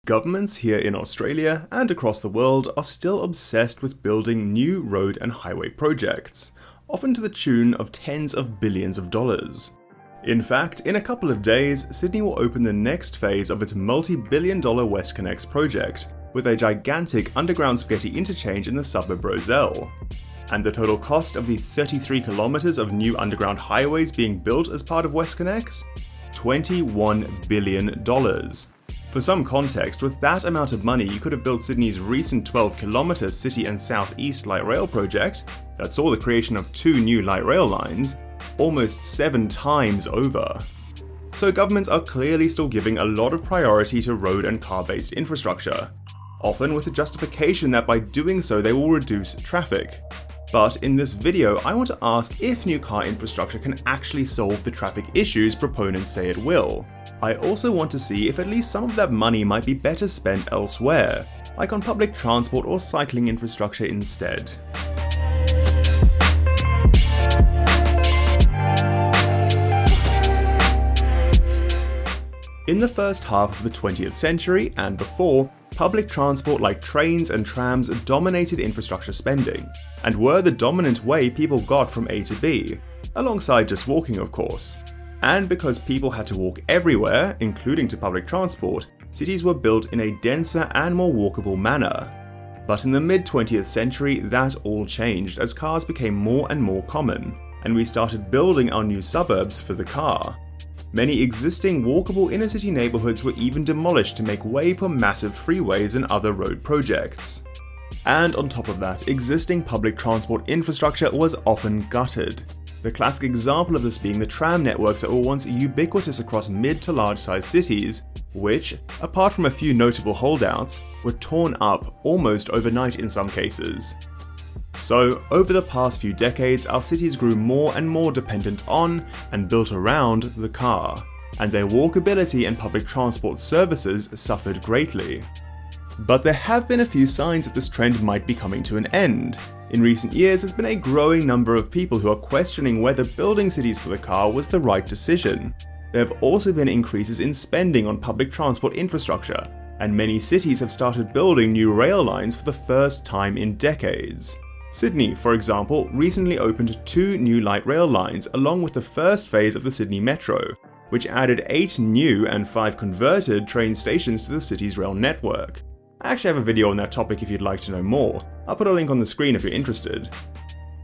Governments here in Australia and across the world are still obsessed with building new road and highway projects, often to the tune of tens of billions of dollars. In fact, in a couple of days, Sydney will open the next phase of its multi-billion-dollar WestConnex project, with a gigantic underground spaghetti interchange in the suburb Rozelle. And the total cost of the 33 kilometres of new underground highways being built as part of WestConnex? $21 billion. For some context, with that amount of money you could have built Sydney's recent 12-kilometre City and South East light rail project, that saw the creation of 2 new light rail lines, almost 7 times over. So governments are clearly still giving a lot of priority to road and car-based infrastructure, often with the justification that by doing so they will reduce traffic. But in this video, I want to ask if new car infrastructure can actually solve the traffic issues proponents say it will. I also want to see if at least some of that money might be better spent elsewhere, like on public transport or cycling infrastructure instead. In the first half of the 20th century and before, public transport like trains and trams dominated infrastructure spending, and were the dominant way people got from A to B, alongside just walking of course. And because people had to walk everywhere, including to public transport, cities were built in a denser and more walkable manner. But in the mid-20th century, that all changed as cars became more and more common, and we started building our new suburbs for the car. Many existing walkable inner-city neighbourhoods were even demolished to make way for massive freeways and other road projects. And on top of that, existing public transport infrastructure was often gutted. The classic example of this being the tram networks that were once ubiquitous across mid to large-sized cities, which, apart from a few notable holdouts, were torn up almost overnight in some cases. So, over the past few decades, our cities grew more and more dependent on, and built around, the car, and their walkability and public transport services suffered greatly. But there have been a few signs that this trend might be coming to an end. In recent years, there's been a growing number of people who are questioning whether building cities for the car was the right decision. There have also been increases in spending on public transport infrastructure, and many cities have started building new rail lines for the first time in decades. Sydney, for example, recently opened 2 new light rail lines along with the first phase of the Sydney Metro, which added 8 new and 5 converted train stations to the city's rail network. I actually have a video on that topic if you'd like to know more. I'll put a link on the screen if you're interested.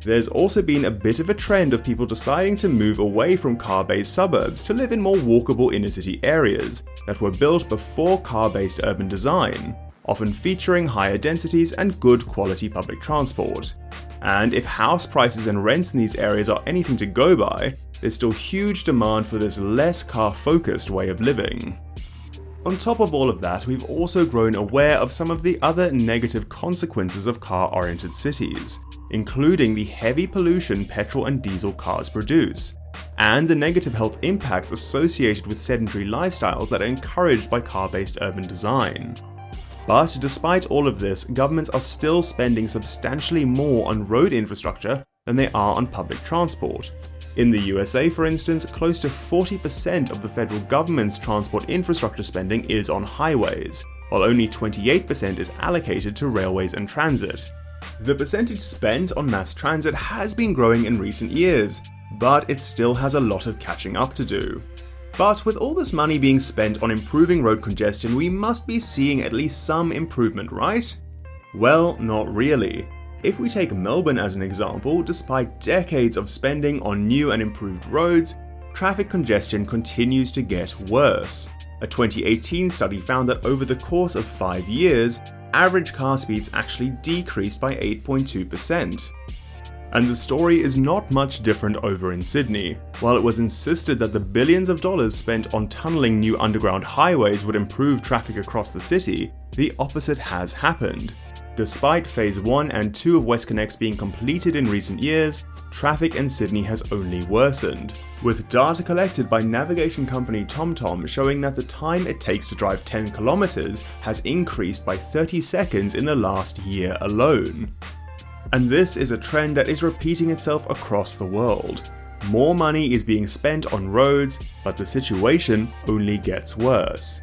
There's also been a bit of a trend of people deciding to move away from car-based suburbs to live in more walkable inner-city areas that were built before car-based urban design, often featuring higher densities and good quality public transport. And if house prices and rents in these areas are anything to go by, there's still huge demand for this less car-focused way of living. On top of all of that, we've also grown aware of some of the other negative consequences of car-oriented cities, including the heavy pollution petrol and diesel cars produce, and the negative health impacts associated with sedentary lifestyles that are encouraged by car-based urban design. But despite all of this, governments are still spending substantially more on road infrastructure than they are on public transport. In the USA, for instance, close to 40% of the federal government's transport infrastructure spending is on highways, while only 28% is allocated to railways and transit. The percentage spent on mass transit has been growing in recent years, but it still has a lot of catching up to do. But with all this money being spent on improving road congestion, we must be seeing at least some improvement, right? Well, not really. If we take Melbourne as an example, despite decades of spending on new and improved roads, traffic congestion continues to get worse. A 2018 study found that over the course of 5 years, average car speeds actually decreased by 8.2%. And the story is not much different over in Sydney. While it was insisted that the billions of dollars spent on tunnelling new underground highways would improve traffic across the city, the opposite has happened. Despite Phase 1 and 2 of WestConnex being completed in recent years, traffic in Sydney has only worsened, with data collected by navigation company TomTom showing that the time it takes to drive 10 kilometres has increased by 30 seconds in the last year alone. And this is a trend that is repeating itself across the world. More money is being spent on roads, but the situation only gets worse.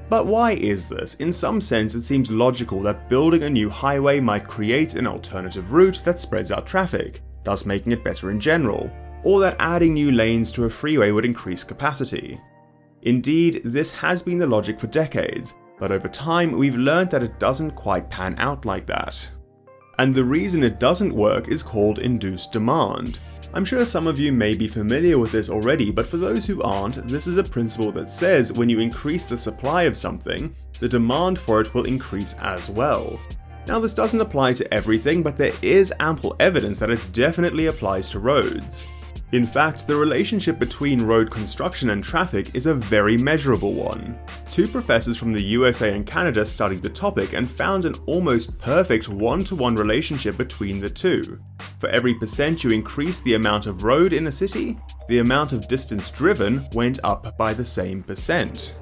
But why is this? In some sense, it seems logical that building a new highway might create an alternative route that spreads out traffic, thus making it better in general, or that adding new lanes to a freeway would increase capacity. Indeed, this has been the logic for decades, but over time we've learned that it doesn't quite pan out like that. And the reason it doesn't work is called induced demand. I'm sure some of you may be familiar with this already, but for those who aren't, this is a principle that says when you increase the supply of something, the demand for it will increase as well. Now, this doesn't apply to everything, but there is ample evidence that it definitely applies to roads. In fact, the relationship between road construction and traffic is a very measurable one. Two professors from the USA and Canada studied the topic and found an almost perfect one-to-one relationship between the two. For every percent you increase the amount of road in a city, the amount of distance driven went up by the same percent.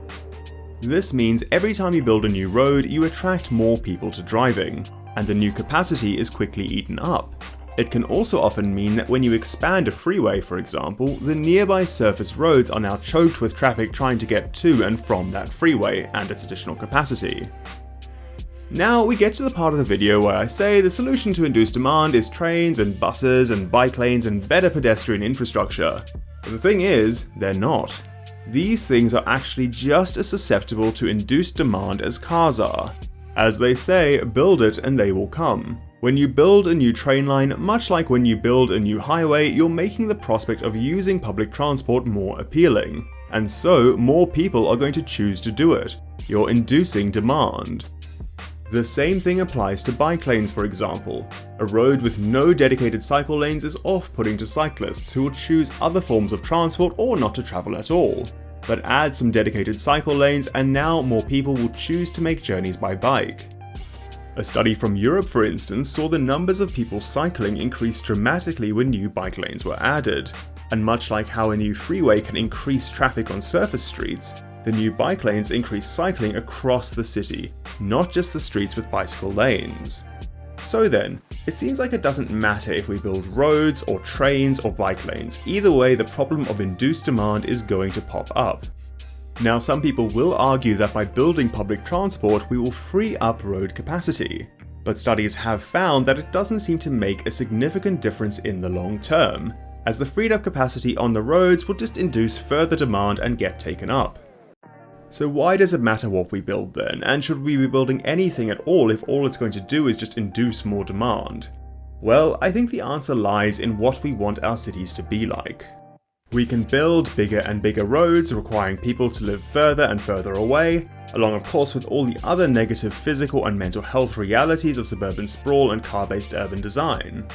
This means every time you build a new road, you attract more people to driving, and the new capacity is quickly eaten up. It can also often mean that when you expand a freeway, for example, the nearby surface roads are now choked with traffic trying to get to and from that freeway and its additional capacity. Now we get to the part of the video where I say the solution to induced demand is trains and buses and bike lanes and better pedestrian infrastructure. But the thing is, they're not. These things are actually just as susceptible to induced demand as cars are. As they say, build it and they will come. When you build a new train line, much like when you build a new highway, you're making the prospect of using public transport more appealing. And so, more people are going to choose to do it. You're inducing demand. The same thing applies to bike lanes, for example. A road with no dedicated cycle lanes is off-putting to cyclists who will choose other forms of transport or not to travel at all. But add some dedicated cycle lanes and now more people will choose to make journeys by bike. A study from Europe, for instance, saw the numbers of people cycling increase dramatically when new bike lanes were added. And much like how a new freeway can increase traffic on surface streets, the new bike lanes increase cycling across the city, not just the streets with bicycle lanes. So then, it seems like it doesn't matter if we build roads or trains or bike lanes, either way the problem of induced demand is going to pop up. Now, some people will argue that by building public transport we will free up road capacity, but studies have found that it doesn't seem to make a significant difference in the long term, as the freed up capacity on the roads will just induce further demand and get taken up. So why does it matter what we build then, and should we be building anything at all if all it's going to do is just induce more demand? Well, I think the answer lies in what we want our cities to be like. We can build bigger and bigger roads, requiring people to live further and further away, along of course with all the other negative physical and mental health realities of suburban sprawl and car-based urban design.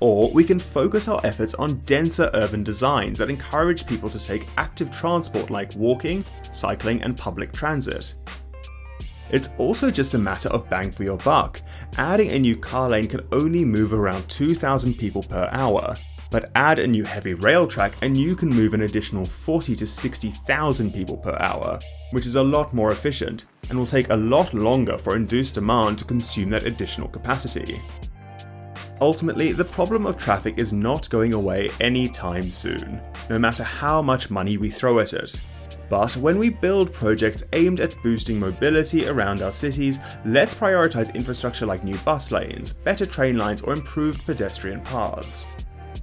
Or we can focus our efforts on denser urban designs that encourage people to take active transport like walking, cycling and public transit. It's also just a matter of bang for your buck. Adding a new car lane can only move around 2,000 people per hour. But add a new heavy rail track and you can move an additional 40 to 60,000 people per hour, which is a lot more efficient and will take a lot longer for induced demand to consume that additional capacity. Ultimately, the problem of traffic is not going away anytime soon, no matter how much money we throw at it. But when we build projects aimed at boosting mobility around our cities, let's prioritize infrastructure like new bus lanes, better train lines or improved pedestrian paths.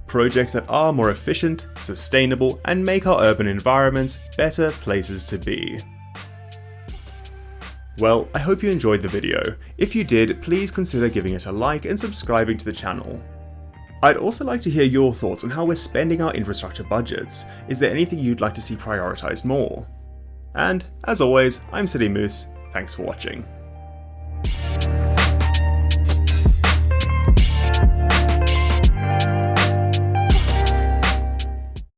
Projects that are more efficient, sustainable, and make our urban environments better places to be. Well, I hope you enjoyed the video. If you did, please consider giving it a like and subscribing to the channel. I'd also like to hear your thoughts on how we're spending our infrastructure budgets. Is there anything you'd like to see prioritized more? And, as always, I'm City Moose. Thanks for watching.